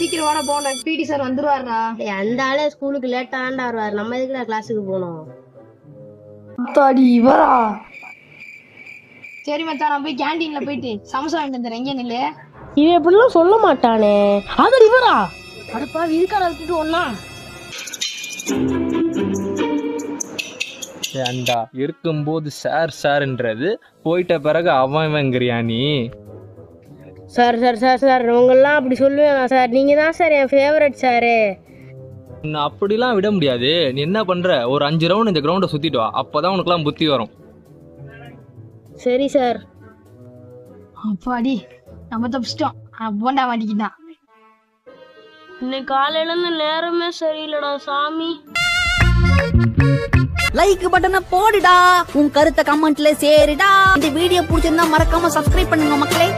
சீக்கிரம் வாடா போன பிடி சார் வந்துருவாருடா. அந்த ஆளே ஸ்கூலுக்கு லேட்டா ஆண்டா வருவார், நம்ம எதுக்குடா கிளாஸுக்கு போனோம்? தாடி இவரா? சரி மச்சான், நான் போய் கேண்டீன்ல போயிட்டு சமோசா வாங்கிட்டு வந்துடுறேன். எங்க நில்லு. இவன் எப்படிலாம் சொல்ல மாட்டானே. அது இவரா? அடுப்பா இதுக்கான விட்டுட்டு ஒன்னா ஏண்டா இருக்கும்போது சார் சார்ன்றது, போயிட்ட பிறகு அவன்ங்கிறியா நீ? சார் சார் சார் சார் உங்கெல்லாம் அப்படி சொல்லுவேனா சார்? நீங்க தான் சார் என் ஃபேவரட் சாரு. நான் அப்படிலாம் விட முடியாது. நீ என்ன பண்ற, ஒரு 5 ரவுண்ட் இந்த கிரவுண்டை சுத்திட்டு வா, அப்பதான் உனக்குலாம் புத்தி வரும். சரி சார். அப்பாடி நம்ம தப்பிச்சிட்டோம். போண்டா மாட்டிக்கிட்டான். இன்னைக்கு காலையில இருந்து நேரமே சரியில்லடா சாமி. லைக் பட்டனை போடுடா, உன் கருத்தை கமெண்ட்ல சேருடா. இந்த வீடியோ பிடிச்சிருந்தா மறக்காம சப்ஸ்கிரைப் பண்ணுங்க மக்களே.